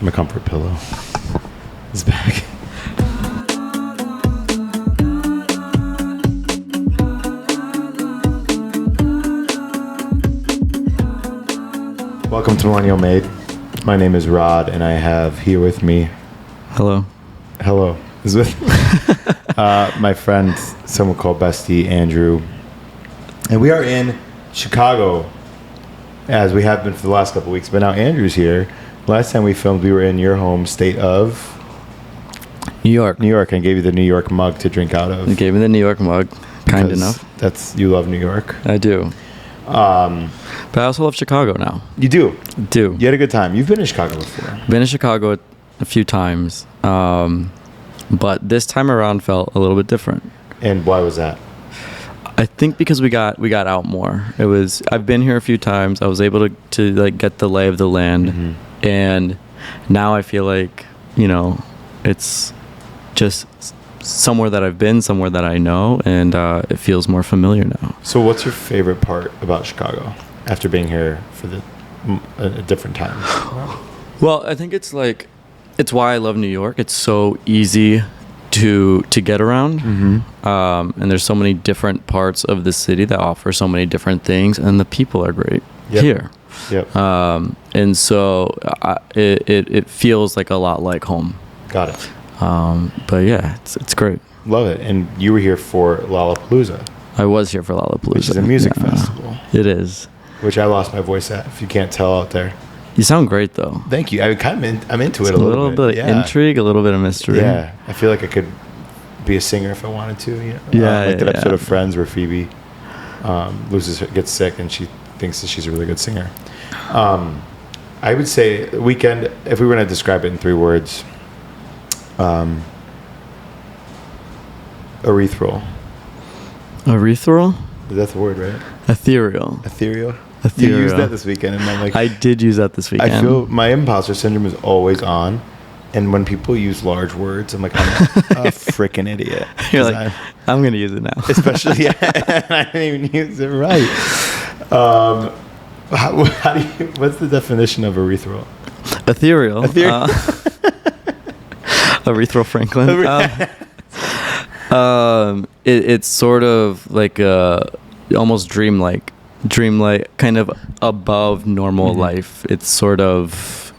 My comfort pillow is back. Welcome to Millennial Made. My name is Rod, and I have here with me. Hello. Is with my friend, someone called Bestie, Andrew. And we are in Chicago, as we have been for the last couple of weeks. But now Andrew's here. Last time we filmed, we were in your home state of New York, and gave you the New York mug to drink out of. You gave me the New York mug, kind enough. You love New York. I do. But I also love Chicago now. You do? Do. You had a good time. You've been to Chicago before. Been to Chicago a few times, but this time around felt a little bit different. And why was that? I think because we got out more. I've been here a few times. I was able to like get the lay of the land. Mm-hmm. And now I feel like, it's just somewhere that I've been, somewhere that I know, and it feels more familiar now. So what's your favorite part about Chicago after being here for a different time? Well, I think it's why I love New York. It's so easy to get around. Mm-hmm. And there's so many different parts of the city that offer so many different things, and the people are great here. Yep. And so it feels like a lot like home. Got it. But yeah, it's great. Love it. And you were here for Lollapalooza. I was here for Lollapalooza. Which is a music festival. It is. Which I lost my voice at, if you can't tell out there. You sound great, though. Thank you. I'm into it a little bit. A little bit of intrigue, a little bit of mystery. Yeah. I feel like I could be a singer if I wanted to. Like that episode of Friends where Phoebe gets sick and she thinks that she's a really good singer. I would say weekend, if we were going to describe it in 3 words, ethereal. Ethereal? Is that the word, right? Ethereal. You used that this weekend, and I'm like, I did use that this weekend. I feel my imposter syndrome is always on, and when people use large words, I'm like, I'm a freaking idiot. You're like, I'm going to use it now. Especially, I didn't even use it right. What's the definition of ethereal? Ethereal. Aretha Franklin. It's sort of like almost dreamlike, kind of above normal mm-hmm. life. It's sort of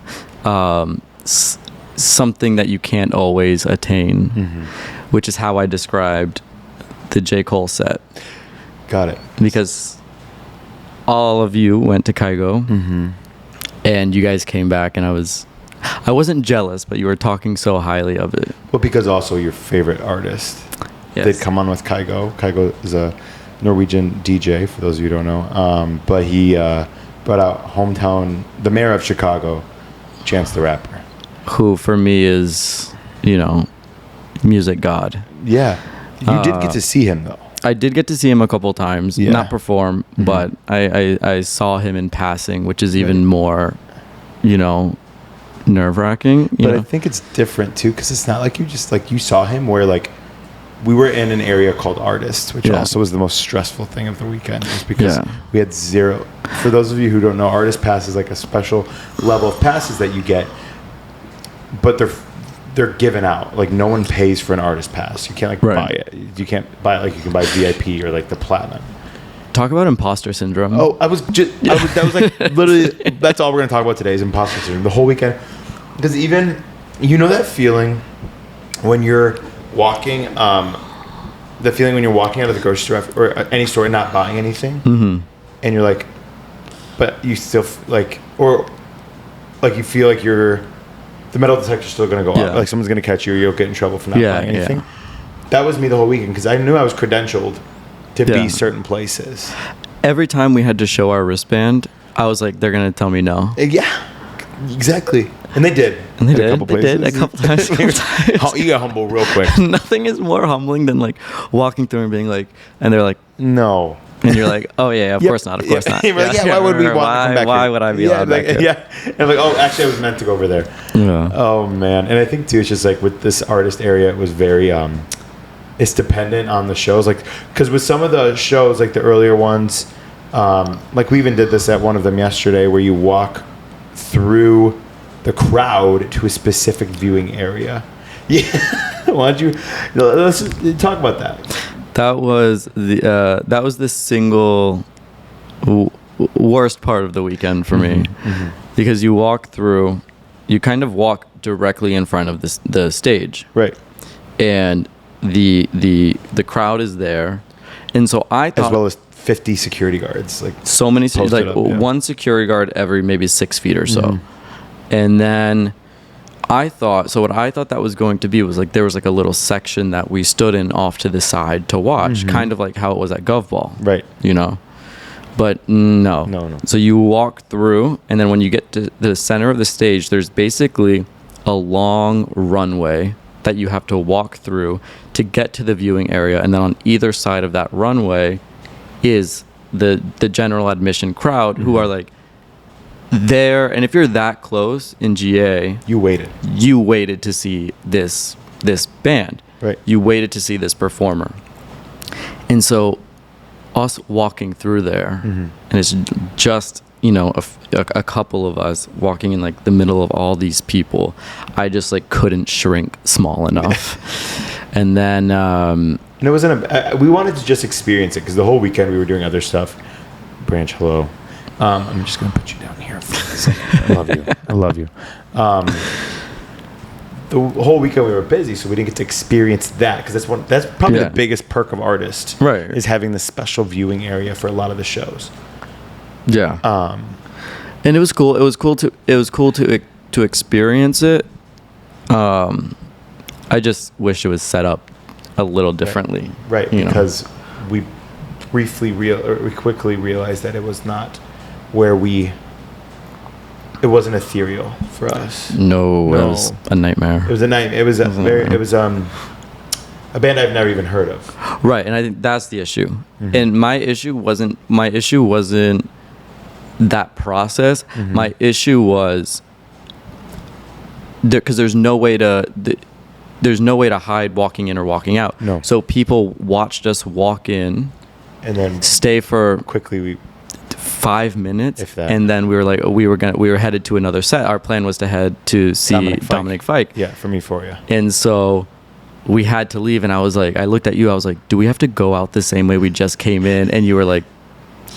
something that you can't always attain, mm-hmm. which is how I described the J. Cole set. Got it. Because all of you went to Kygo, mm-hmm. and you guys came back, and I wasn't jealous, but you were talking so highly of it. Well, because also your favorite artist did come on with Kygo. Kygo is a Norwegian DJ, for those of you who don't know. But he brought out the mayor of Chicago, Chance the Rapper. Who, for me, is, music god. Yeah. You did get to see him, though. I did get to see him a couple times, not perform, mm-hmm. but I saw him in passing, which is even more, nerve-wracking. But I think it's different, too, because it's not like you saw him where, we were in an area called Artists, which also was the most stressful thing of the weekend, just because we had 0. For those of you who don't know, Artist Pass is like a special level of passes that you get, but they're given out. Like, no one pays for an Artist Pass. You can't buy it. You can't buy it like you can buy VIP or like the Platinum. Talk about imposter syndrome. Oh, that was like literally, that's all we're going to talk about today is imposter syndrome. The whole weekend. Because even, that feeling when you're walking, the feeling when you're walking out of the grocery store or any store and not buying anything, mm-hmm. and you're like, but you still you feel like the metal detector's still going to go off, like someone's going to catch you, or you'll get in trouble for not buying anything. That was me the whole weekend, because I knew I was credentialed to be certain places. Every time we had to show our wristband, I was like, they're going to tell me no. Yeah, exactly. And they did. They did a couple times. You got humble real quick. Nothing is more humbling than walking through and being like, and they're like, no. And you're like, oh yeah, of course not. Why would we want to come back Why here? would I be allowed back here? Yeah. And I'm like, oh, actually I was meant to go over there. Yeah. Oh man. And I think too, it's just with this artist area, it was very it's dependent on the shows. Because with some of the shows, the earlier ones, we even did this at one of them yesterday, where you walk through the crowd to a specific viewing area. Yeah. Why don't you let's talk about that. That was the single worst part of the weekend for me, because you kind of walk directly in front of the stage, right? And the crowd is there, and so I thought, as well as 50 security guards, like so many, like one security guard every maybe 6 feet or so, and then. What I thought that was going to be was like there was like a little section that we stood in off to the side to watch, kind of like how it was at Gov Ball. Right. You know? But no. So you walk through, and then when you get to the center of the stage, there's basically a long runway that you have to walk through to get to the viewing area, and then on either side of that runway is the general admission crowd who are like there, and if you're that close in GA, you waited to see this band, right? You waited to see this performer, and so us walking through there, and it's just a couple of us walking in like the middle of all these people. I just like couldn't shrink small enough, and then and it wasn't we wanted to just experience it because the whole weekend we were doing other stuff. Branch, hello. I'm just gonna put you down here for a second. I love you. The whole weekend we were busy, so we didn't get to experience that because that's probably the biggest perk of artist, right? Is having the special viewing area for a lot of the shows. Yeah. And it was cool. It was cool to experience it. I just wish it was set up a little differently, right? Because we quickly realized that it was not where it wasn't ethereal for us. No, it was a nightmare. It was a nightmare. It was a band I've never even heard of. Right, and I think that's the issue. And my issue wasn't that process. My issue was because there's no way to hide walking in or walking out. No. So people watched us walk in and then stay for quickly 5 minutes, if that. And then we were headed to another set. Our plan was to head to see Dominic Fike. Yeah, from Euphoria. And so we had to leave, and I looked at you, I was like, do we have to go out the same way we just came in? And you were like,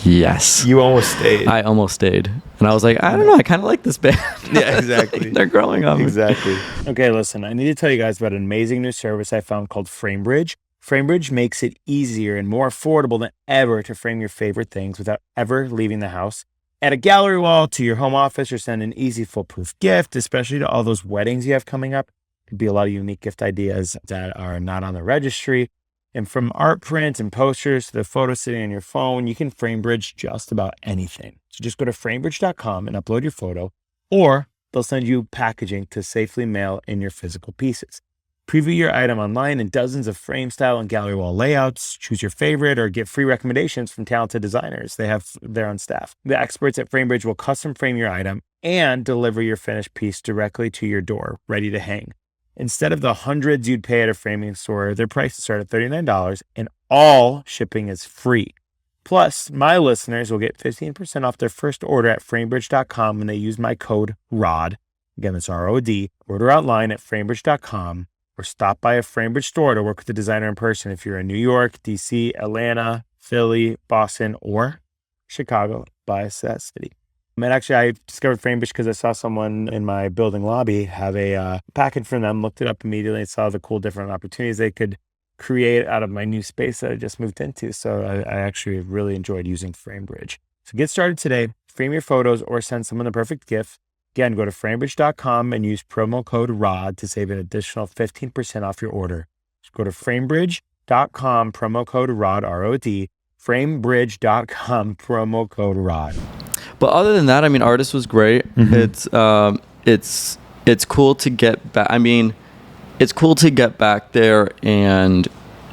yes. You almost stayed. I almost stayed. And I was like, I don't know, I kind of like this band. Yeah, exactly. Like, they're growing on me. Exactly. Okay, listen, I need to tell you guys about an amazing new service I found called FrameBridge. FrameBridge makes it easier and more affordable than ever to frame your favorite things without ever leaving the house. Add a gallery wall to your home office or send an easy foolproof gift, especially to all those weddings you have coming up. Could be a lot of unique gift ideas that are not on the registry. And from art prints and posters to the photos sitting on your phone, you can FrameBridge just about anything. So just go to framebridge.com and upload your photo, or they'll send you packaging to safely mail in your physical pieces. Preview your item online in dozens of frame style and gallery wall layouts. Choose your favorite or get free recommendations from talented designers they have there on staff. The experts at FrameBridge will custom frame your item and deliver your finished piece directly to your door, ready to hang. Instead of the hundreds you'd pay at a framing store, their prices start at $39 and all shipping is free. Plus, my listeners will get 15% off their first order at framebridge.com when they use my code ROD. Again, that's ROD. Order online at framebridge.com. Or stop by a FrameBridge store to work with the designer in person if you're in New York, DC, Atlanta, Philly, Boston, or Chicago. Bias that city. And actually, I discovered FrameBridge because I saw someone in my building lobby have a package from them, looked it up immediately, and saw the cool different opportunities they could create out of my new space that I just moved into. So I actually really enjoyed using FrameBridge. So get started today. Frame your photos or send someone the perfect gift. Again, go to framebridge.com and use promo code ROD to save an additional 15% off your order. Just go to framebridge.com, promo code ROD, R-O-D, framebridge.com, promo code ROD. But other than that, I mean, Artist was great. It's cool to get back. I mean, it's cool to get back there and,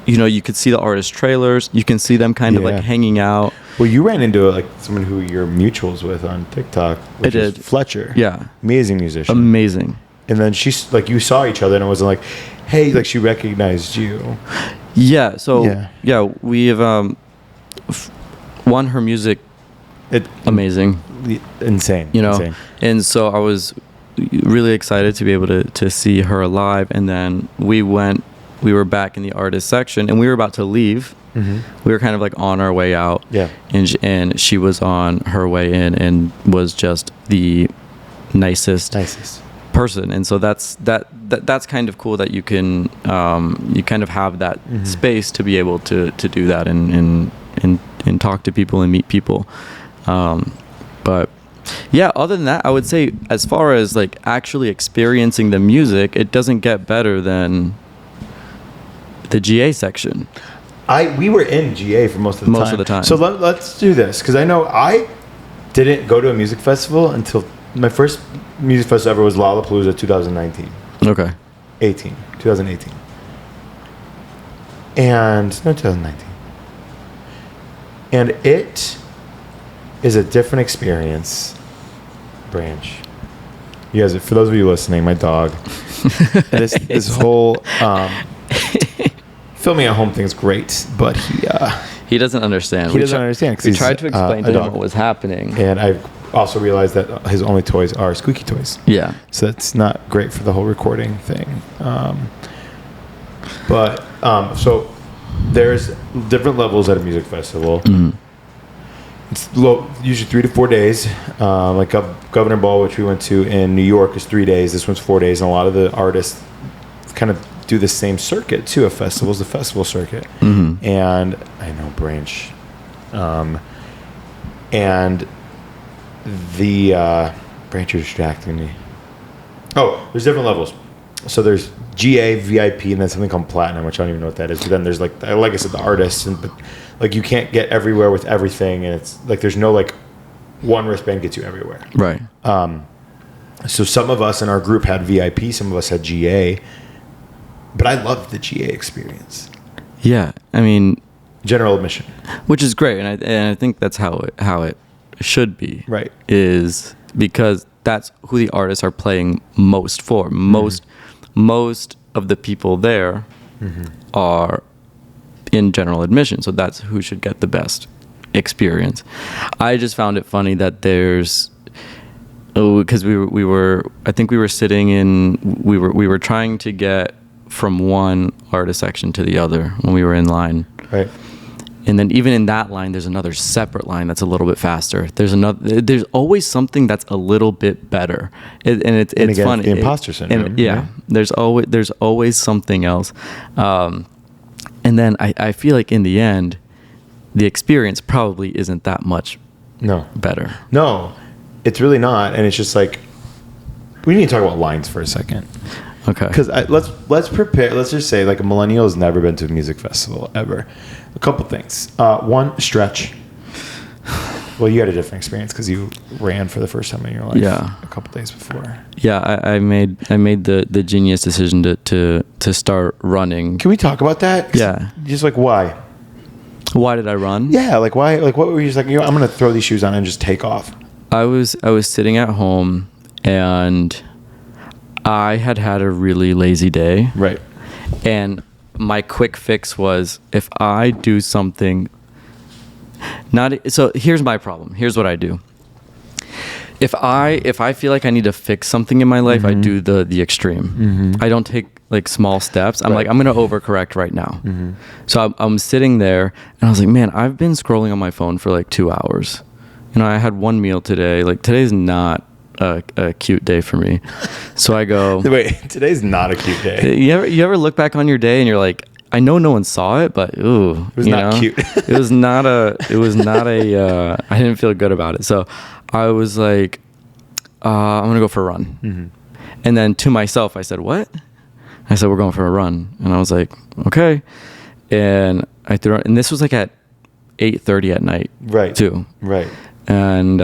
you could see the Artist trailers. You can see them kind of like hanging out. Well, you ran into like someone who you're mutuals with on TikTok, which is Fletcher. Yeah. Amazing musician. Amazing. And then she's like, you saw each other and it wasn't like, hey, like she recognized you. Yeah. So, we have won her music. Amazing. Insane. And so I was, really excited to be able to see her live. And then we were back in the artist section, and we were about to leave. We were kind of like on our way out. Yeah. And she was on her way in and was just the nicest person. And so that's kind of cool that you can you kind of have that space to be able to do that and talk to people and meet people. But yeah, other than that, I would say as far as like actually experiencing the music, it doesn't get better than the GA section. We were in GA for most of the time. So let's do this, because I know I didn't go to a music festival until my first music festival ever was Lollapalooza 2019. Okay. 2018. And no, 2019. And it is a different experience. Branch. You guys, for those of you listening, my dog. this whole filming at home thing is great, but he doesn't understand. He doesn't understand. We tried to explain to him what was happening, and I've also realized that his only toys are squeaky toys. Yeah, so that's not great for the whole recording thing. So there's different levels at a music festival. It's usually 3 to 4 days. Like Governor Ball, which we went to in New York, is 3 days. This one's 4 days, and a lot of the artists kind of do the same circuit too. A festival's the festival circuit. And I know Branch, and the Branch is distracting me. Oh, there's different levels. So there's GA, VIP, and then something called Platinum, which I don't even know what that is. But then there's like I said, the artists, but like you can't get everywhere with everything, and it's like there's no like one wristband gets you everywhere. Right. So some of us in our group had VIP, some of us had GA, but I loved the GA experience. Yeah, I mean, general admission, which is great, and I think that's how it should be. Right. Is because that's who the artists are playing most for. Most of the people there are in general admission, so that's who should get the best experience. I just found it funny that there's because we were sitting in we were trying to get from one artist section to the other when we were in line. Right. And then even in that line, there's another separate line that's a little bit faster. There's always something that's a little bit better, and it's funny. The imposter syndrome. There's always something else. And then I feel like in the end, the experience probably isn't that much better. No, it's really not. And it's just like, we need to talk about lines for a second. Okay. Because let's prepare. Let's just say like a millennial has never been to a music festival ever. A couple things. One, stretch. Well, you had a different experience because you ran for the first time in your life. Yeah. A couple days before. Yeah, I made the genius decision to start running. Can we talk about that? Yeah. Just like why? Why did I run? Yeah, like why? Like what were you just like? I'm gonna throw these shoes on and just take off. I was sitting at home and I had a really lazy day. Right. And my quick fix was if I do something. So here's my problem. Here's what I do. If I feel like I need to fix something in my life, I do the extreme. I don't take like small steps. I'm like, I'm going to overcorrect right now. So I'm sitting there and I was like, man, I've been scrolling on my phone for like 2 hours. You know, I had one meal today. Like today's not a cute day for me. So I go, wait, today's not a cute day. You ever look back on your day and you're like, I know no one saw it, but ooh, it was not cute. it was not a, I didn't feel good about it. So I was like, I'm going to go for a run. And then to myself, I said, what? I said, we're going for a run. And I was like, okay. And I threw it, and this was like at 8:30 at night. Right. Too. Right. And,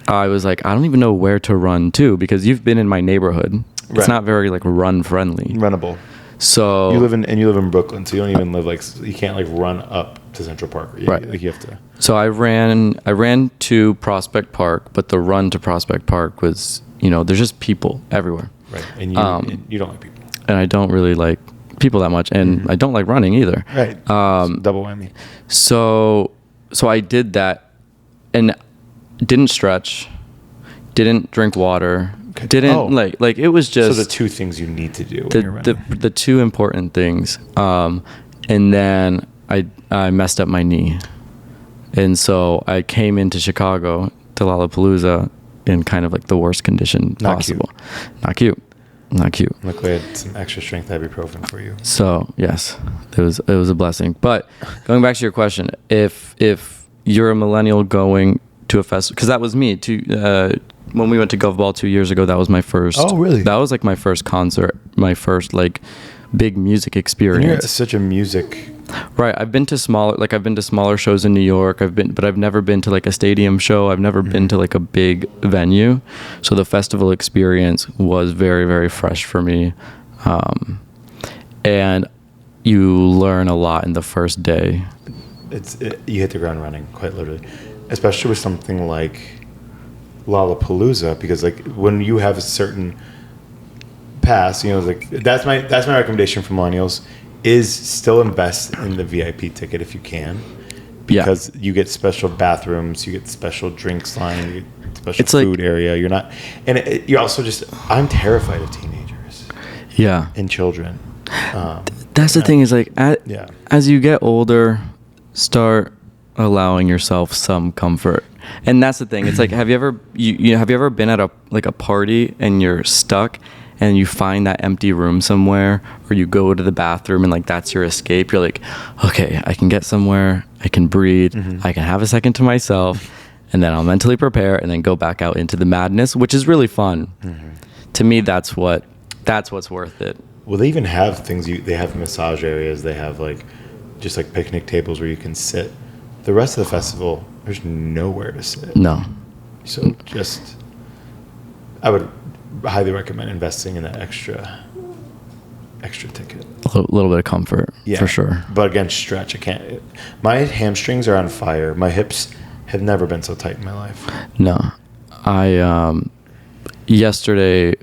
I was like, I don't even know where to run to because you've been in my neighborhood. It's not very like run friendly. Runnable. So you live in Brooklyn, so you don't even live like you can't like run up to Central Park. Right. Like you have to. So I ran to Prospect Park, but the run to Prospect Park was, there's just people everywhere. Right. And you don't like people. And I don't really like people that much, and I don't like running either. Right. Double whammy. So I did that, and didn't stretch, didn't drink water, Didn't like it was just so the two things you need to do when you're running. The two important things. And then I messed up my knee, and so I came into Chicago to Lollapalooza in kind of like the worst condition possible. Not cute. Luckily, I had some extra strength ibuprofen for you. So yes, it was a blessing. But going back to your question, if you're a millennial going to a festival, because that was me too. When we went to GovBall 2 years ago, that was my first. Oh, really? That was like my first concert, my first like big music experience. And you're such a music. Right. I've been to smaller shows in New York. But I've never been to like a stadium show. I've never been to like a big venue. So the festival experience was very, very fresh for me. And you learn a lot in the first day. You hit the ground running, quite literally, especially with something like Lollapalooza, because like when you have a certain pass, like that's my recommendation for millennials is still invest in the VIP ticket if you can, because you get special bathrooms, you get special drinks line, you get special food area. You're not, and you're also just. I'm terrified of teenagers. Yeah. And children. That's the thing is like as you get older, start allowing yourself some comfort. And that's the thing. It's like, have you ever been at a party and you're stuck and you find that empty room somewhere, or you go to the bathroom and like that's your escape? You're like, okay, I can get somewhere, I can breathe, I can have a second to myself, and then I'll mentally prepare and then go back out into the madness, which is really fun. To me, that's what's worth it. Well, they even have things. They have massage areas. They have like just like picnic tables where you can sit. The rest of the festival, there's nowhere to sit. No. So I would highly recommend investing in that extra ticket. A little bit of comfort, for sure. But again, stretch. My hamstrings are on fire. My hips have never been so tight in my life. No. Yesterday,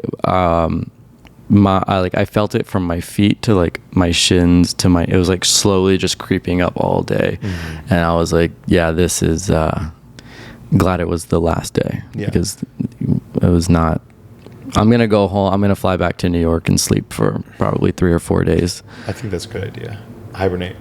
I felt it from my feet to like my shins to it was like slowly just creeping up all day. And I was like, yeah, this is glad it was the last day, because it was not. I'm gonna go home. I'm gonna fly back to New York and sleep for probably 3 or 4 days. I think that's a good idea. Hibernate.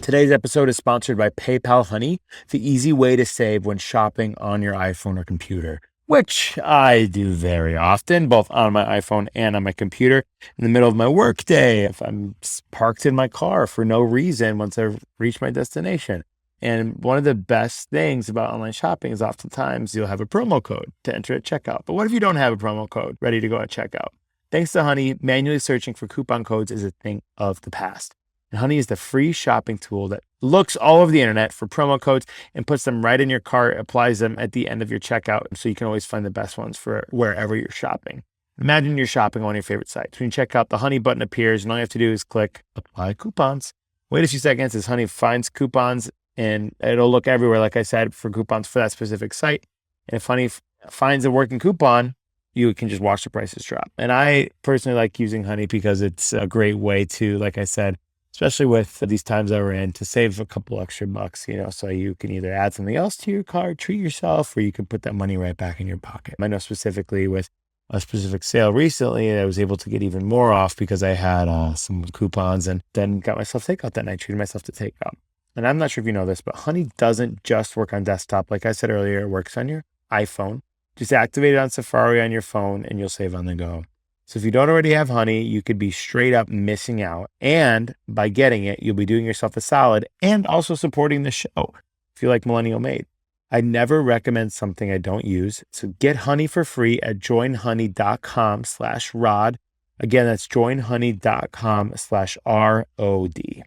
Today's episode is sponsored by PayPal Honey, the easy way to save when shopping on your iPhone or computer, which I do very often, both on my iPhone and on my computer in the middle of my workday, if I'm parked in my car for no reason once I've reached my destination. And one of the best things about online shopping is oftentimes you'll have a promo code to enter at checkout. But what if you don't have a promo code ready to go at checkout? Thanks to Honey, manually searching for coupon codes is a thing of the past. And Honey is the free shopping tool that looks all over the internet for promo codes and puts them right in your cart, applies them at the end of your checkout, so you can always find the best ones for wherever you're shopping. Imagine you're shopping on one of your favorite sites. When you check out, the Honey button appears, and all you have to do is click Apply Coupons. Wait a few seconds as Honey finds coupons, and it'll look everywhere, like I said, for coupons for that specific site. And if Honey finds a working coupon, you can just watch the prices drop. And I personally like using Honey because it's a great way to, like I said, especially with these times that we're in, to save a couple extra bucks, so you can either add something else to your cart, treat yourself, or you can put that money right back in your pocket. I know specifically with a specific sale recently, I was able to get even more off because I had some coupons, and then got myself takeout that night, treated myself to takeout. And I'm not sure if you know this, but Honey doesn't just work on desktop. Like I said earlier, it works on your iPhone. Just activate it on Safari on your phone and you'll save on the go. So if you don't already have Honey, you could be straight up missing out. And by getting it, you'll be doing yourself a solid and also supporting the show if you like Millennial Made. I never recommend something I don't use. So get Honey for free at joinhoney.com/rod. Again, that's joinhoney.com/ROD.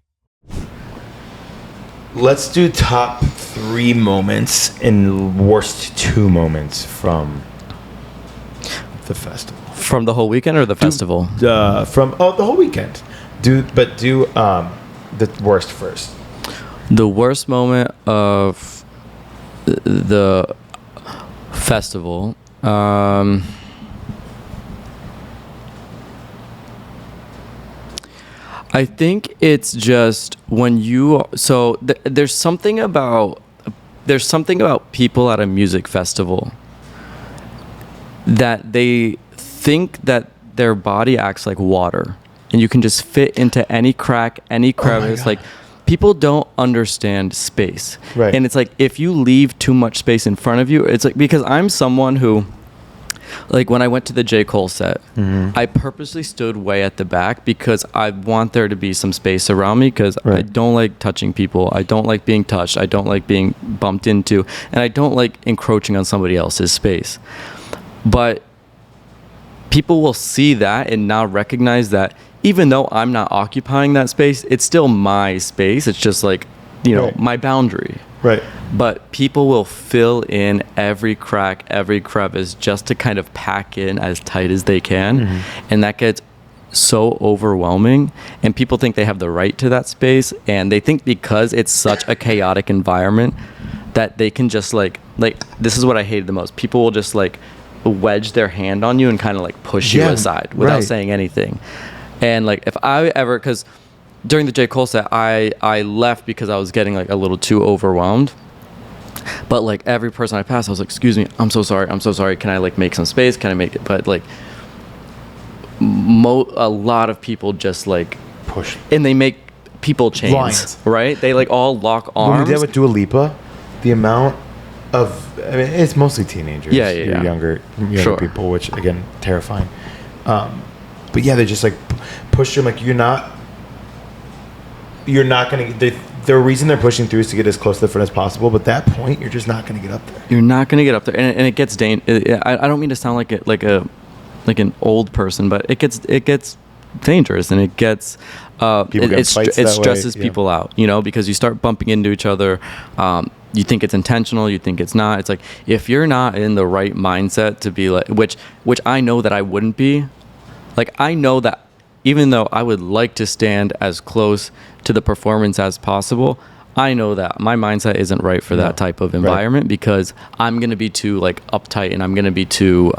Let's do top 3 moments and worst 2 moments from the festival. From the whole weekend or the festival? From the whole weekend. Do the worst first. The worst moment of the festival. I think it's just when there's something about people at a music festival that they think that their body acts like water, and you can just fit into any crack, any crevice. Like, people don't understand space. Right. And it's like, if you leave too much space in front of you, it's like, because I'm someone who, like, when I went to the J. Cole set, I purposely stood way at the back because I want there to be some space around me, because I don't like touching people. I don't like being touched. I don't like being bumped into. And I don't like encroaching on somebody else's space. But people will see that and now recognize that even though I'm not occupying that space, it's still my space. It's just like, you know, my boundary. Right. But people will fill in every crack, every crevice just to kind of pack in as tight as they can. And that gets so overwhelming. And people think they have the right to that space. And they think because it's such a chaotic environment that they can just like, this is what I hated the most. People will just like wedge their hand on you and kind of like push you aside without saying anything. And like, if I ever, because during the J. Cole set, I left because I was getting like a little too overwhelmed. But like, every person I passed, I was like, excuse me, I'm so sorry. Can I like make some space? Can I make it? But like, a lot of people just like push, and they make people chains, lines. Right? They like all lock arms. When we did with Dua Lipa, the amount of, I mean, it's mostly teenagers, younger people, which again, terrifying. But yeah, they just like push them. Like, you're not gonna. The reason they're pushing through is to get as close to the front as possible. But at that point, you're just not gonna get up there. You're not gonna get up there, and it gets I don't mean to sound like an old person, but it gets dangerous, and it gets it stresses people out, you know, because you start bumping into each other. You think it's intentional, you think it's not. It's like, if you're not in the right mindset to be like, which I know that I wouldn't be. Like, I know that even though I would like to stand as close to the performance as possible, I know that my mindset isn't right for that type of environment, because I'm going to be too like uptight, and I'm going to be too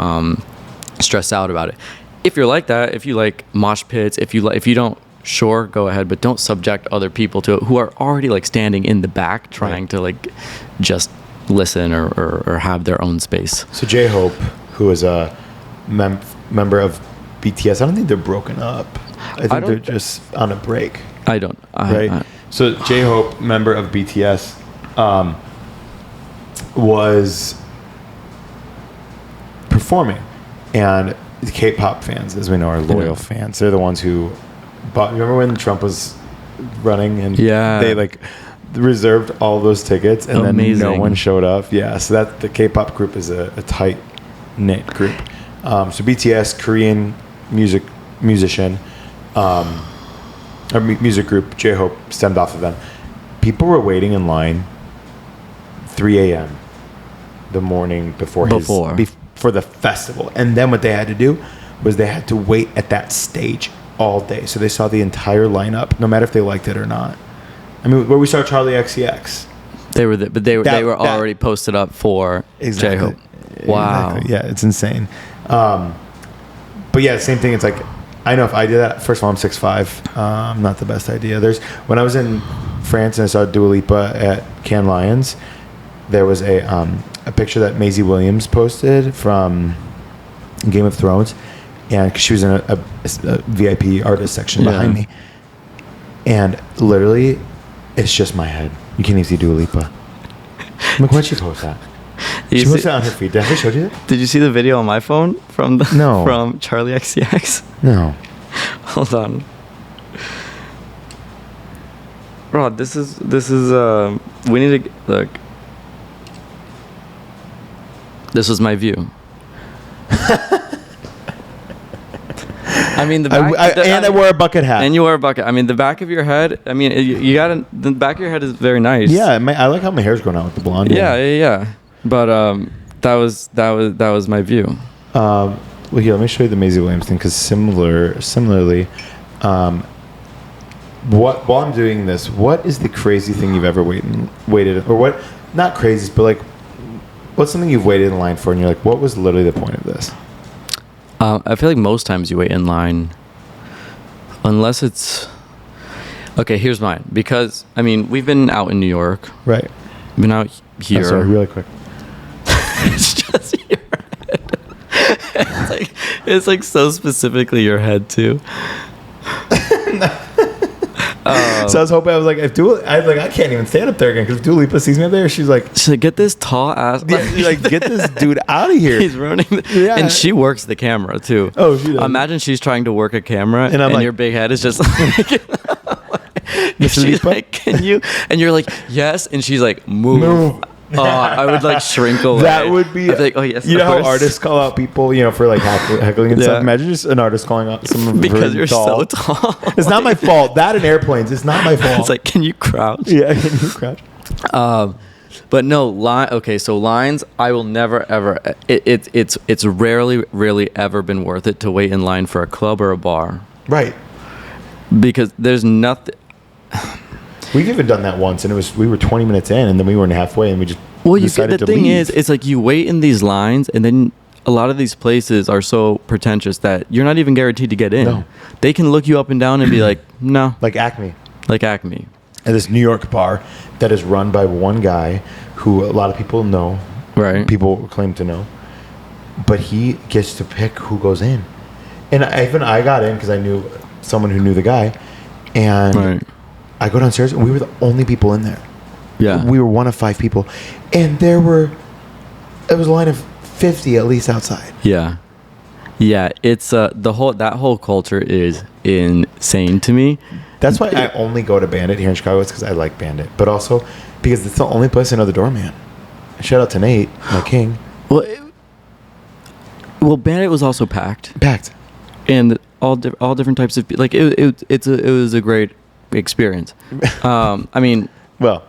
stressed out about it. If you're like that, if you like mosh pits, if you don't, sure, go ahead, but don't subject other people to it who are already like standing in the back trying to like just listen or have their own space. So J-Hope, who is a member of BTS, I don't think they're broken up. I think they're just on a break. So J-Hope, member of BTS, was performing, and the K-pop fans, as we know, are loyal fans. They're the ones who bought. Remember when Trump was running and they like reserved all those tickets, and then no one showed up? Yeah, so that the K-pop group is a tight knit group. So BTS, Korean musician, or music group, J-Hope stemmed off of them. People were waiting in line 3 a.m. the morning before the festival. And then what they had to do was they had to wait at that stage all day. So they saw the entire lineup, no matter if they liked it or not. I mean, where we saw Charlie XCX. They were already posted up for J-Hope. Wow. Exactly. Yeah, it's insane. But yeah, same thing. It's like, I know if I did that, first of all, I'm 6'5". Not the best idea. When I was in France and I saw Dua Lipa at Cannes Lions, there was a picture that Maisie Williams posted from Game of Thrones, and cause she was in a VIP artist section behind me, and literally, it's just my head. You can't even see Dua Lipa. I'm like, why'd she post that? She posted it on her feed. Did I show you that? Did you see the video on my phone from Charlie XCX? No. Hold on. Rod, this is we need to look. This was my view. I mean, I wore a bucket hat. And you wore a bucket. I mean, the back of your head. I mean, the back of your head is very nice. Yeah, I like how my hair's going out with the blonde. Yeah. But that was my view. Well, here, let me show you the Maisie Williams thing, because similarly, while I'm doing this, what is the crazy thing you've ever waited, or what? Not crazy, but like, what's something you've waited in line for, and you're like, what was literally the point of this? I feel like most times you wait in line, unless it's okay. Here's mine, because I mean, we've been out in New York, right? Been out here. Sorry, really quick. It's just your head. It's like so specifically your head too. So I was hoping, I was like, I can't even stand up there again, because if Dua Lipa sees me up there, she's like, get this tall ass. like, get this dude out of here. He's ruining. And she works the camera too. Oh, she does. Imagine she's trying to work a camera, and like, your big head is just like. She's like, can you? And you're like, yes. And she's like, move. Oh, I would like shrink away. That would be. Like, oh yes. You know how artists call out people, for like heckling and stuff. Imagine just an artist calling out someone because you're tall. so tall. It's not my fault. That in airplanes, it's not my fault. It's like, can you crouch? Yeah, can you crouch? But no, okay, so lines, I will never ever. It's rarely really ever been worth it to wait in line for a club or a bar. Right. Because there's nothing. We've even done that once, and we were 20 minutes in, and then we weren't halfway, and we just decided to leave. The thing is, it's like you wait in these lines, and then a lot of these places are so pretentious that you're not even guaranteed to get in. No. They can look you up and down and be like, no. Like Acme. And this New York bar that is run by one guy who a lot of people know. Right. People claim to know. But he gets to pick who goes in. And I got in because I knew someone who knew the guy. And right. I go downstairs, and we were the only people in there. Yeah. We were one of 5 people. And it was a line of 50 at least outside. Yeah. Yeah, it's that whole culture is insane to me. That's why I only go to Bandit here in Chicago. It's because I like Bandit, but also because it's the only place I know the doorman. Shout out to Nate, my king. Well, Bandit was also packed, and all different types of like it was a great experience. I mean, well.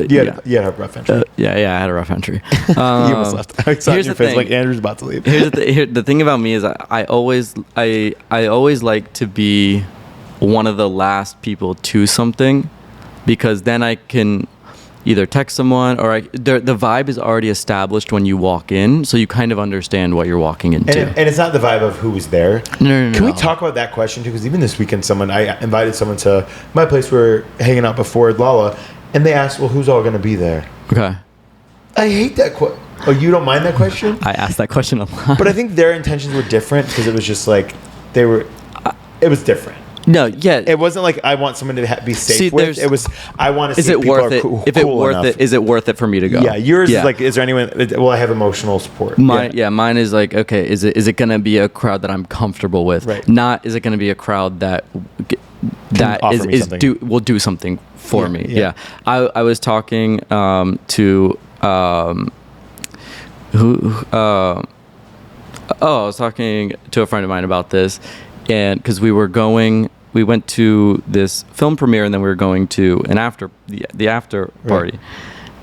You had a rough entry. I had a rough entry. You almost left. I saw your face like Andrew's about to leave. Here's the thing about me is I always like to be one of the last people to something, because then I can either text someone or the vibe is already established when you walk in, so you kind of understand what you're walking into. And it's not the vibe of who was there. No. Can we talk about that question too? Because even this weekend, I invited someone to my place. We were hanging out before Lala. And they asked, well, who's all going to be there? Okay. I hate that question. Oh, you don't mind that question? I asked that question a lot. But I think their intentions were different, because it was just like, it was different. No, yeah. It wasn't like I want someone to be safe with. It was, I want to see if people are cool enough. Is it worth it for me to go? Yeah, yours is like, is there anyone, well, I have emotional support. Mine is like, okay, is it going to be a crowd that I'm comfortable with? Right. Not, is it going to be a crowd that will do something for me. Yeah. I was talking to I was talking to a friend of mine about this, and because we went to this film premiere, and then we were going to an after party.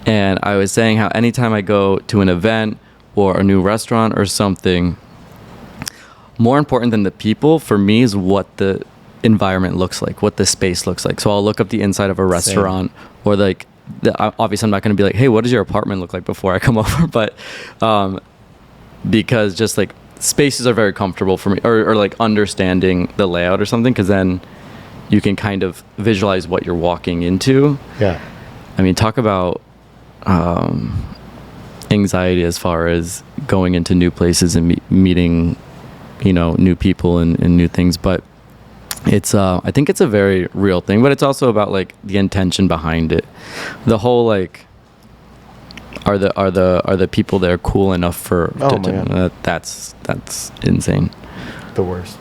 And I was saying how anytime I go to an event or a new restaurant or something, more important than the people for me is what the environment looks like, what the space looks like. So I'll look up the inside of a restaurant. Same. Or like, obviously I'm not going to be like, hey, what does your apartment look like before I come over? But because just like spaces are very comfortable for me, or like understanding the layout or something, because then you can kind of visualize what you're walking into. Yeah. I mean, talk about anxiety as far as going into new places and meeting, new people and new things. But it's I think it's a very real thing, but it's also about like the intention behind it. The whole like, are the people there cool enough for? That's insane. The worst.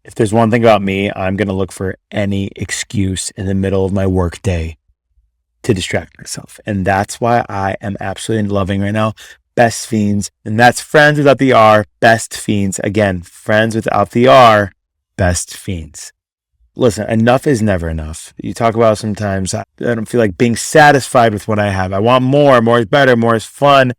If there's one thing about me, I'm gonna look for any excuse in the middle of my work day to distract myself, and that's why I am absolutely loving right now Best Fiends, and that's friends without the R. Best Fiends, again, friends without the R. Best Fiends. Listen, enough is never enough. You talk about sometimes I don't feel like being satisfied with what I have. I want more. More is better. More is fun.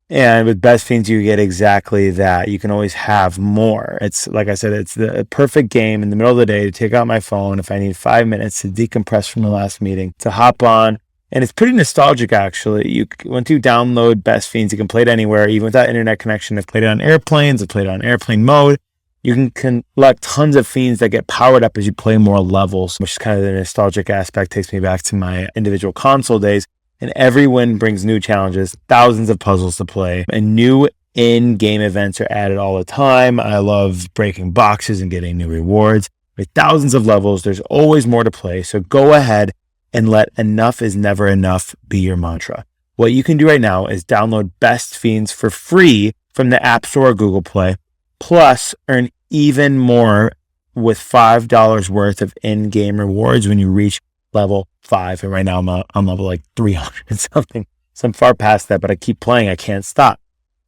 And with Best Fiends, you get exactly that. You can always have more. It's like I said, it's the perfect game in the middle of the day to take out my phone if I need 5 minutes to decompress from the last meeting, to hop on. And it's pretty nostalgic, actually. Once you download Best Fiends, you can play it anywhere, even without internet connection. I've played it on airplanes. I've played it on airplane mode. You can collect tons of fiends that get powered up as you play more levels, which is kind of the nostalgic aspect, takes me back to my individual console days. And every win brings new challenges, thousands of puzzles to play, and new in-game events are added all the time. I love breaking boxes and getting new rewards. With thousands of levels, there's always more to play. So go ahead and let enough is never enough be your mantra. What you can do right now is download Best Fiends for free from the App Store or Google Play. Plus, earn even more with $5 worth of in-game rewards when you reach level 5. And right now I'm level like 300 and something. So I'm far past that, but I keep playing. I can't stop.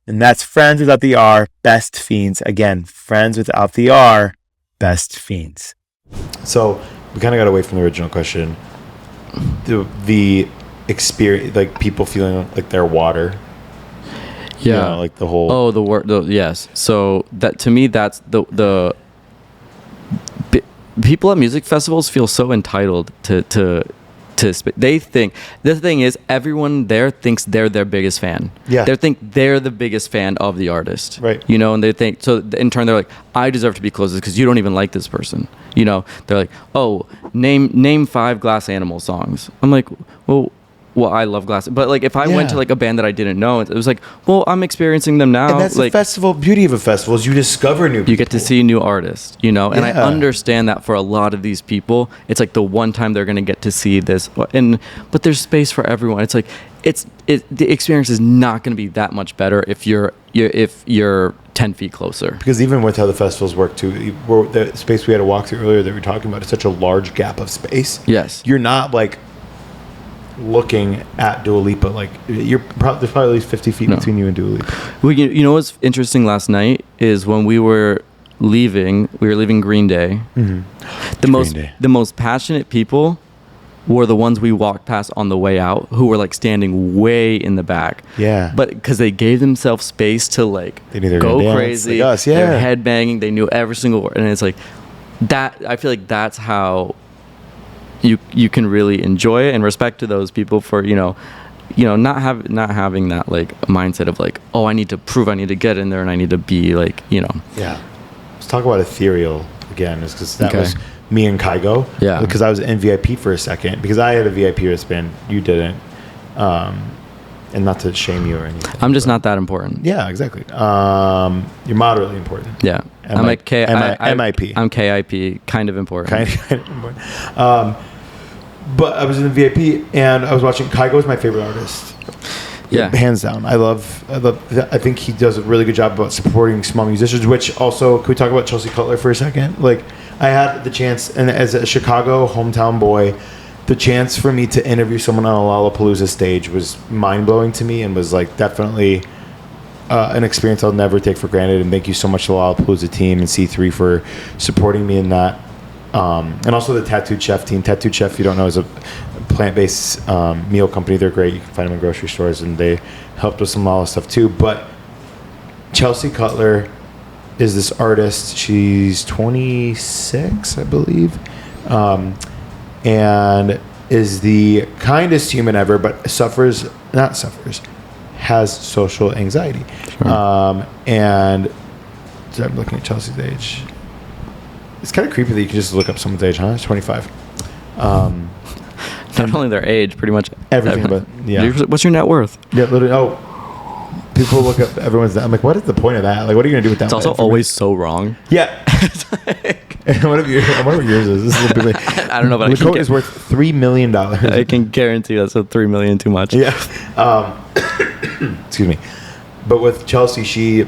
And that's Friends without the R, Best Fiends. Again, Friends without the R, Best Fiends. So we kind of got away from the original question. The experience, like people feeling like they're water. Yeah, you know, like the whole. Oh, the word. Yes. So that to me, that's the people at music festivals feel so entitled to. They think the thing is everyone there thinks they're their biggest fan. Yeah, they think they're the biggest fan of the artist. Right. You know, and they think so. In turn, they're like, I deserve to be closest because you don't even like this person. You know, they're like, oh, name 5 Glass Animal songs. I'm like, well, I love Glass, but like if I went to like a band that I didn't know, it was like, well, I'm experiencing them now. And that's like, the festival beauty of a festival is you discover new people. You get to see new artists, you know, and I understand that for a lot of these people, it's like the one time they're going to get to see this, but there's space for everyone. It's like the experience is not going to be that much better if you're 10 feet closer. Because even with how the festivals work too, the space we had to walk through earlier that we were talking about is such a large gap of space. Yes, you're not like looking at Dua Lipa, like there's probably at least 50 feet between you and Dua Lipa. Well, you know what's interesting last night is when we were leaving Green Day. Mm-hmm. The most passionate people were the ones we walked past on the way out, who were like standing way in the back. Yeah, but because they gave themselves space to like go crazy, like us, they're headbanging, they knew every single word, and it's like that. I feel like that's how you can really enjoy it, and respect to those people for not having that like mindset of like, oh, I need to prove, I need to get in there, and I need to be like, you know. Yeah, let's talk about Ethereal again, is because that was me and Kygo. Yeah, because I was in VIP for a second because I had a VIP wristband, you didn't, and not to shame you or anything. I'm just not that important. Yeah, exactly. You're moderately important. Yeah, I'm like MIP. I'm KIP, kind of important. Kind of important. But I was in the VIP and I was watching. Kygo is my favorite artist. Yeah, hands down. I think he does a really good job about supporting small musicians. Which also, can we talk about Chelsea Cutler for a second? Like, I had the chance, and as a Chicago hometown boy, the chance for me to interview someone on a Lollapalooza stage was mind blowing to me, and was like definitely an experience I'll never take for granted. And thank you so much to the Lollapalooza team and C3 for supporting me in that. And also the Tattooed Chef team. Tattooed Chef, if you don't know, is a plant-based meal company. They're great. You can find them in grocery stores, and they helped with some Lala stuff too. But Chelsea Cutler is this artist. She's 26, I believe, and is the kindest human ever, but has social anxiety. Sure. And so I'm looking at Chelsea's age. It's kind of creepy that you can just look up someone's age, huh? It's 25. Not only their age, pretty much everything. But yeah, what's your net worth? Yeah, literally. Oh, people look up everyone's. I'm like, what is the point of that? Like, what are you gonna do with that? It's also always so wrong. Yeah. I wonder what yours is. This is like, I don't know, but Licout is worth $3 million. I can guarantee that's a $3 million too much. Yeah. Excuse me. But with Chelsea, the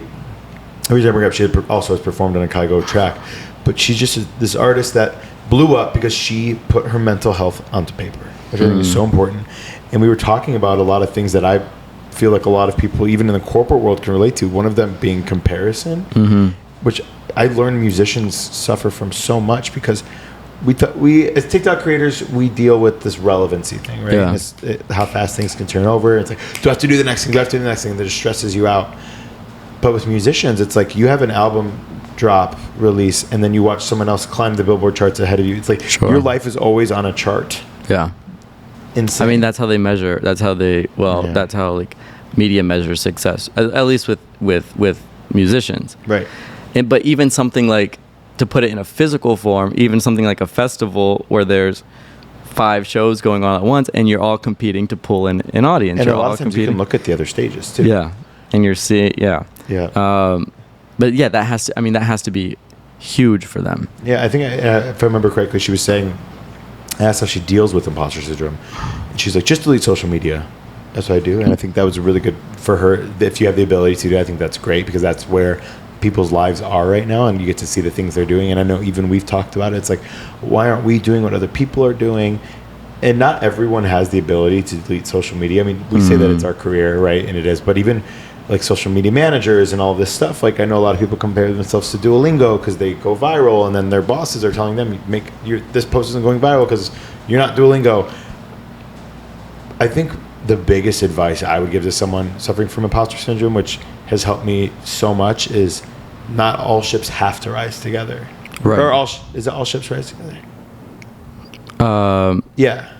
reason I bring up, she also has performed on a Kygo track, but she's just this artist that blew up because she put her mental health onto paper, which I think is so important. And we were talking about a lot of things that I feel like a lot of people, even in the corporate world, can relate to. One of them being comparison, which I learned musicians suffer from so much because we as TikTok creators, we deal with this relevancy thing, right? Yeah. And how fast things can turn over. It's like, do I have to do the next thing? Do I have to do the next thing? That just stresses you out. But with musicians, it's like you have an album drop, release, and then you watch someone else climb the Billboard charts ahead of you. It's like your life is always on a chart. Yeah. Insane. I mean, that's how they measure. That's how that's how like media measures success, at least with musicians. Right. But even something like, to put it in a physical form, even something like a festival where there's 5 shows going on at once and you're all competing to pull in an audience. And you're a lot all of times competing. you can look at the other stages too. Yeah. And you're seeing, Yeah. But yeah, that has to be huge for them. Yeah, I think if I remember correctly, she was saying, I asked how she deals with imposter syndrome, and she's like, just delete social media. That's what I do, and I think that was really good for her. If you have the ability to do it, I think that's great, because that's where people's lives are right now, and you get to see the things they're doing. And I know even we've talked about it. It's like, why aren't we doing what other people are doing? And not everyone has the ability to delete social media. I mean, we say that it's our career, right? And it is, but even like social media managers and all this stuff, like I know a lot of people compare themselves to Duolingo because they go viral, and then their bosses are telling them, this post isn't going viral because you're not Duolingo. I think the biggest advice I would give to someone suffering from imposter syndrome, which has helped me so much, is not all ships have to rise together. Right. Or is it all ships rise together? Yeah.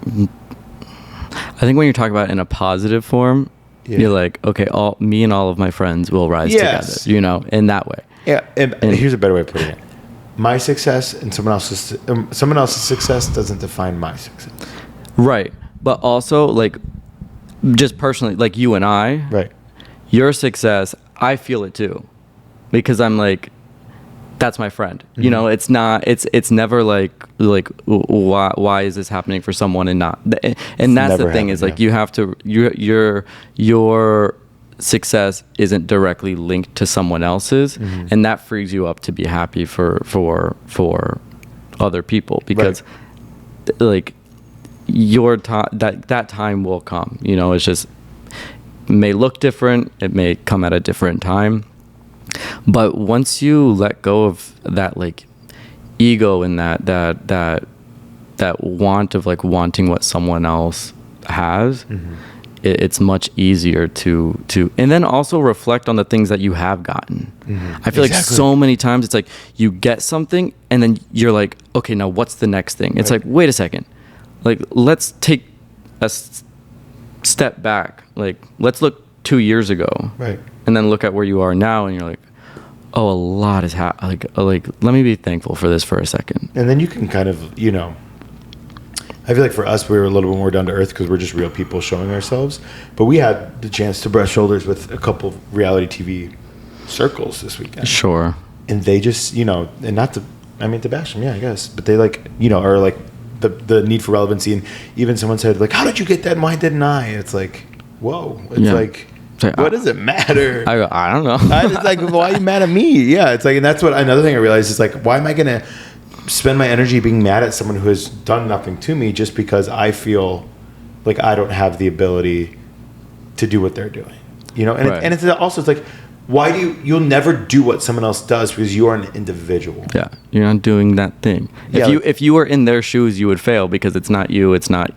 I think when you're talking about in a positive form, you're like, okay, me and all of my friends will rise together, in that way. Yeah, and here's a better way of putting it. My success and someone else's success doesn't define my success. Right. But also, like, just personally, like you and I, right, your success, I feel it too, because I'm like, that's my friend. Mm-hmm. It's never like why is this happening for someone and not, and that's the thing, is like, you have to, your success isn't directly linked to someone else's, and that frees you up to be happy for other people, because like your time, that time will come, it's just, it may look different, it may come at a different time. But once you let go of that, like, ego and that want of like wanting what someone else has, it's much easier to and then also reflect on the things that you have gotten. I feel like so many times it's like you get something and then you're like, okay, now what's the next thing? It's like, wait a second, like, let's take a step back, like, let's look 2 years ago, right, and then look at where you are now, and you're like, oh, a lot is like let me be thankful for this for a second. And then you can kind of, I feel like for us, we were a little bit more down to earth because we're just real people showing ourselves. But we had the chance to brush shoulders with a couple of reality TV circles this weekend. Sure. And they just, and not to, to bash them, yeah, I guess. But they like, are like the need for relevancy. And even someone said, like, how did you get that and why didn't I? It's like, whoa. It's like, what does it matter? I don't know. It's like, why are you mad at me? Yeah, it's like, and that's what another thing I realized is like, why am I gonna spend my energy being mad at someone who has done nothing to me just because I feel like I don't have the ability to do what they're doing? And it's also, it's like, why you'll never do what someone else does because you are an individual. Yeah, you're not doing that thing. If you were in their shoes, you would fail because it's not you. It's not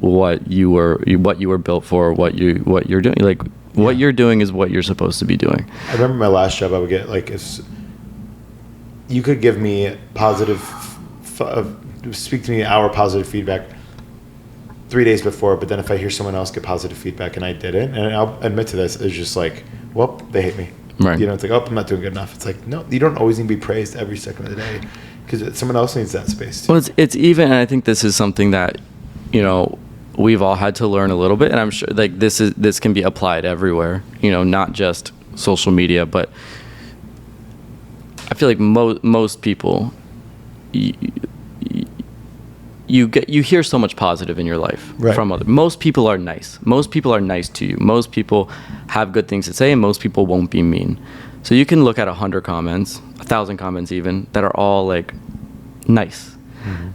what you were built for. What you're doing. Like, what you're doing is what you're supposed to be doing. I remember my last job. I would get like, if you could give me positive, speak to me our positive feedback 3 days before, but then if I hear someone else get positive feedback and I didn't, and I'll admit to this, it's just like, well, they hate me. Right. It's like, oh, I'm not doing good enough. It's like, no, you don't always need to be praised every second of the day because someone else needs that space too. Well, it's even, and I think this is something that, we've all had to learn a little bit, and I'm sure like this can be applied everywhere, not just social media, but I feel like most people, you hear so much positive in your life from others. Most people are nice. Most people are nice to you. Most people have good things to say, and most people won't be mean. So you can look at 100 comments, 1,000 comments even, that are all like nice.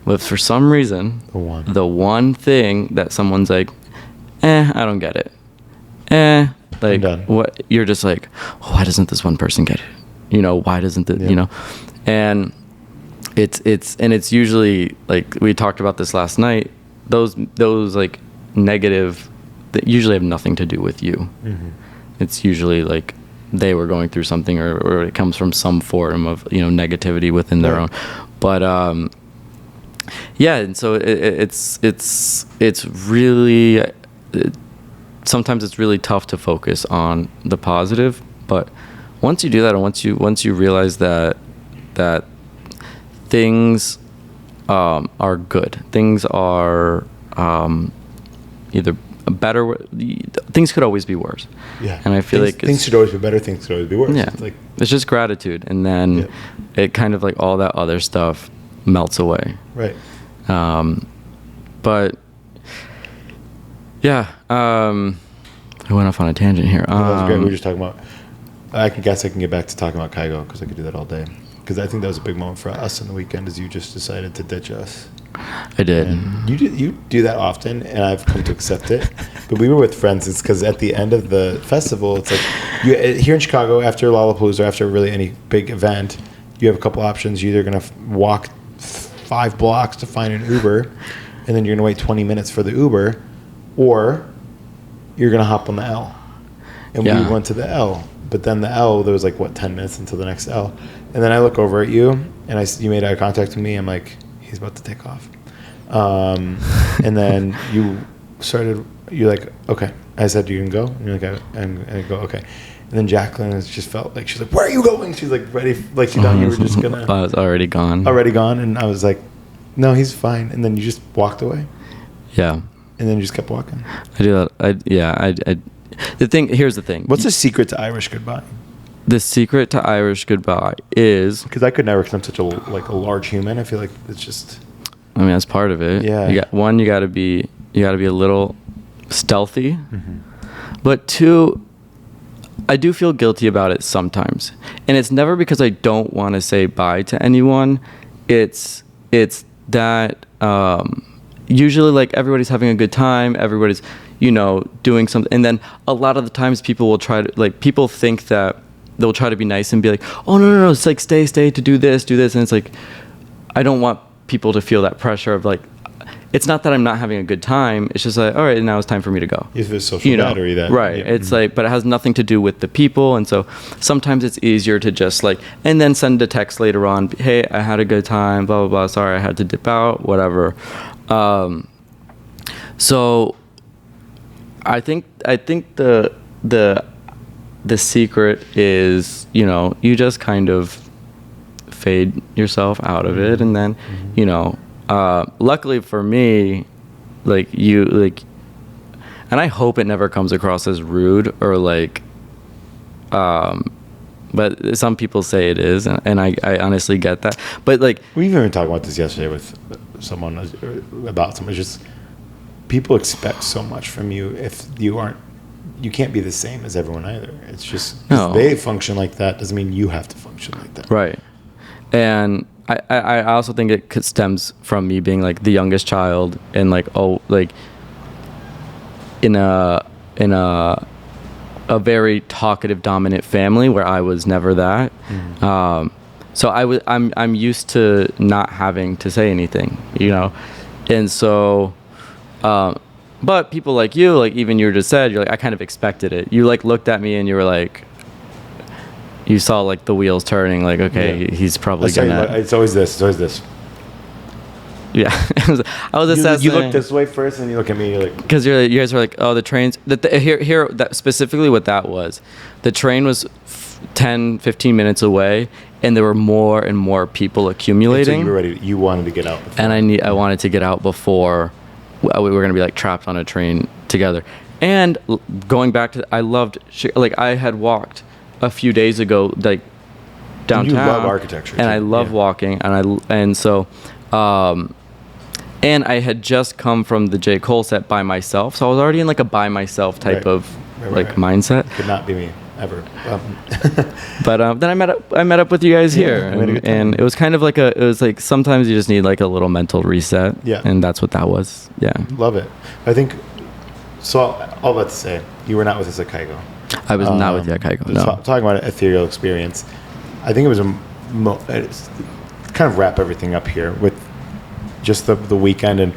But for some reason, the one thing that someone's like, I don't get it. Like, what? You're just like, why doesn't this one person get it? Why doesn't it? And it's usually like, we talked about this last night, those like negative that usually have nothing to do with you. It's usually like they were going through something, or it comes from some form of negativity within their own. But and so it's really, sometimes it's really tough to focus on the positive, but once you do that, and once you realize that things are good. Things are either things could always be worse. Yeah. And I feel things should always be better. Things could always be worse. Yeah. It's just gratitude. And then it kind of like all that other stuff melts away. Right. But yeah, I went off on a tangent here. That was great. We were just talking about, I guess I can get back to talking about Kygo because I could do that all day. Because I think that was a big moment for us in the weekend is you just decided to ditch us. I did. And you do that often, and I've come to accept it. But we were with friends. It's because at the end of the festival, it's like here in Chicago, after Lollapalooza, after really any big event, you have a couple options. You're either going to walk 5 blocks to find an Uber, and then you're going to wait 20 minutes for the Uber, or you're going to hop on the L. And we went to the L. But then the L, there was 10 minutes until the next L. And then I look over at you, and you made eye contact with me. I'm like, he's about to take off. And then you're like, okay. I said, you can go? And you're like, I go, okay. And then Jacqueline just felt like, she's like, where are you going? She's like, ready, like she thought you were just going to. I was already gone. And I was like, no, he's fine. And then you just walked away. Yeah. And then you just kept walking. I do that. Here's the thing. What's the secret to Irish goodbye? The secret to Irish goodbye is... Because I could never, because I'm such a large human. I feel like it's just... I mean, that's part of it. Yeah. You got to be a little stealthy. Mm-hmm. But 2, I do feel guilty about it sometimes. And it's never because I don't want to say bye to anyone. It's that usually everybody's having a good time. Everybody's, doing something. And then a lot of the times people will try to, people think that they'll try to be nice and be like, oh, no, it's like, stay to do this. And it's like, I don't want people to feel that pressure of it's not that I'm not having a good time. It's just like, all right, now it's time for me to go. If it's social battery that. Right. Yeah. It's but it has nothing to do with the people. And so sometimes it's easier to just and then send a text later on. Hey, I had a good time, blah, blah, blah. Sorry, I had to dip out, whatever. So I think the secret is, you just kind of fade yourself out of it. And then, luckily for me, and I hope it never comes across as rude or but some people say it is. And I honestly get that. But we've even been talking about this yesterday with someone about someone. It's just people expect so much from you if you can't be the same as everyone either. It's just they function like that doesn't mean you have to function like that. Right. And I also think it stems from me being the youngest child and in a very talkative, dominant family where I was never that. Mm-hmm. So I'm used to not having to say anything, and so. But people like you, even you just said, you're I kind of expected it. You looked at me and you were you saw the wheels turning, okay, he's probably gonna. It's always this. Yeah, I was assessing. You look this way first, and you look at me. You're because you guys were oh, the trains. Here, that specifically what that was. The train was 10, 15 minutes away, and there were more and more people accumulating. So you were ready. You wanted to get out. Before. And I wanted to get out before we were going to be trapped on a train together. And going back to, I loved, I had walked a few days ago, downtown. You love architecture. And I love walking. And so, and I had just come from the J. Cole set by myself. So I was already in a by myself type of mindset. Could not be me ever. But then I met up with you guys here, and it was kind of it was sometimes you just need a little mental reset. Yeah. And that's what that was. Yeah. Love it. I think, so all that to say, you were not with us at Kygo. I was not with you at Kygo, no. Talking about an ethereal experience, I think it was it's kind of wrap everything up here with just the weekend and,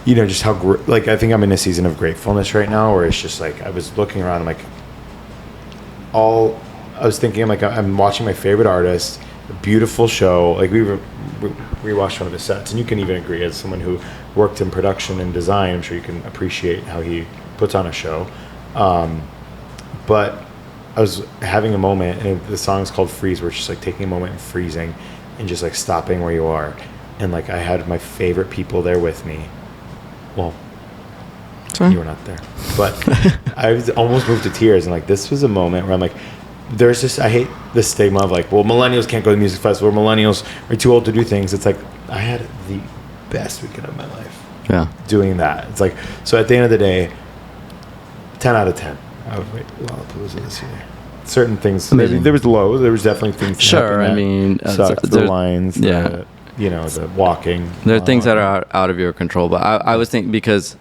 just how, I think I'm in a season of gratefulness right now where it's just I was looking around, I'm I was thinking, I'm watching my favorite artist, a beautiful show. We rewatched one of his sets, and you can even agree, as someone who worked in production and design, I'm sure you can appreciate how he puts on a show. But I was having a moment, and the song's called Freeze, where it's just taking a moment and freezing, and just stopping where you are, and I had my favorite people there with me. Well, Sorry? You were not there. But I was almost moved to tears. And like, this was a moment where I'm like, there's just, I hate the stigma of like, well, millennials can't go to the music festival, or millennials are too old to do things. It's like, I had the best weekend of my life. Yeah. Doing that. It's like, so at the end of the day, 10 out of 10. I would rate Lollapalooza this year. Certain things, there was low. There was definitely things. Sure, I mean, the lines, the walking. There are things that are out of your control, but I was thinking, because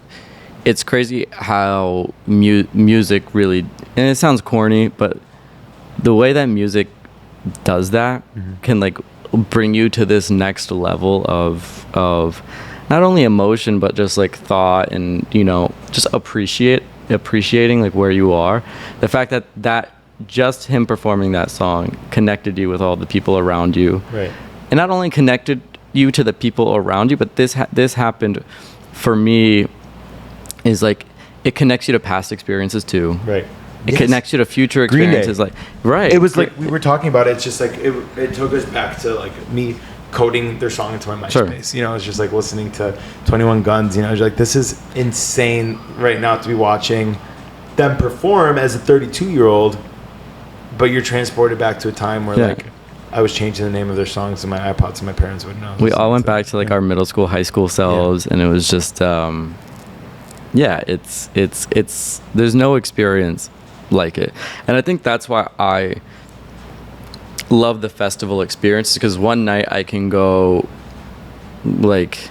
it's crazy how music really, and it sounds corny, but the way that music does that can like bring you to this next level of not only emotion but just like thought, and just appreciating like where you are. The fact that just him performing that song connected you with all the people around you, right? And not only connected you to the people around you, but this happened for me, is like it connects you to past experiences too, right? It connects you to future experiences, like, right? It was like we were talking about it. It's just like it took us back to like me coding their song into my MySpace. Sure. It's just like listening to 21 Guns. Like, this is insane right now to be watching them perform as a 32-year-old, but you're transported back to a time where like I was changing the name of their songs in my iPods, and my parents wouldn't know. We all went back to like our middle school, high school selves, and it was just, it's there's no experience like it. And I think that's why I love the festival experience, because one night I can go like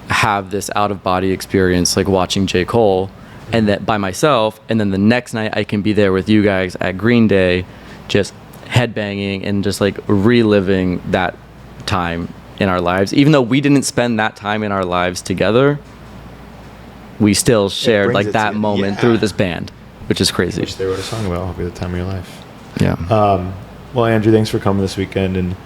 have this out of body experience like watching J. Cole, and that by myself, and then the next night I can be there with you guys at Green Day, just headbanging and just like reliving that time in our lives. Even though we didn't spend that time in our lives together, we still shared like that moment through this band, which is crazy. Which they wrote a song about. It'll be the time of your life. Yeah. Well, Andrew, thanks for coming this weekend and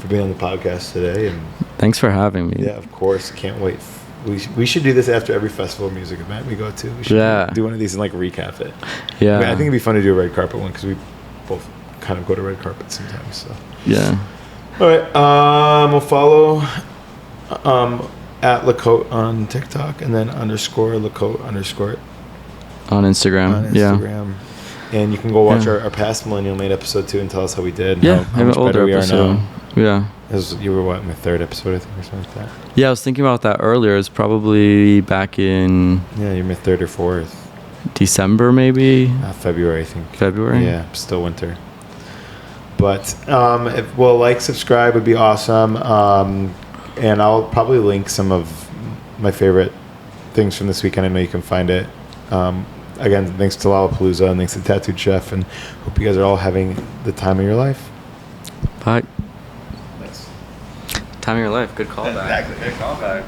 for being on the podcast today. And thanks for having me. Yeah, of course. Can't wait. We should do this after every festival music event we go to. We should do one of these and like recap it. Yeah. I think it'd be fun to do a red carpet one, because we both kind of go to red carpet sometimes. So. Yeah. All right. We'll follow at Licout on TikTok, and then _Licout_ on Instagram. Yeah. And you can go watch our past Millennial Made episode 2 and tell us how we did. Yeah, how much better we are now. Yeah. You were what, my 3rd episode, I think, or something like that. Yeah, I was thinking about that earlier. It's probably back in... Yeah, you're my 3rd or 4th. December, maybe? February, I think. February? Yeah, still winter. But, subscribe would be awesome. And I'll probably link some of my favorite things from this weekend. I know you can find it. Again, thanks to Lollapalooza, and thanks to Tattooed Chef, and hope you guys are all having the time of your life. Bye. Nice. Time of your life. Good callback. Exactly. Good callback.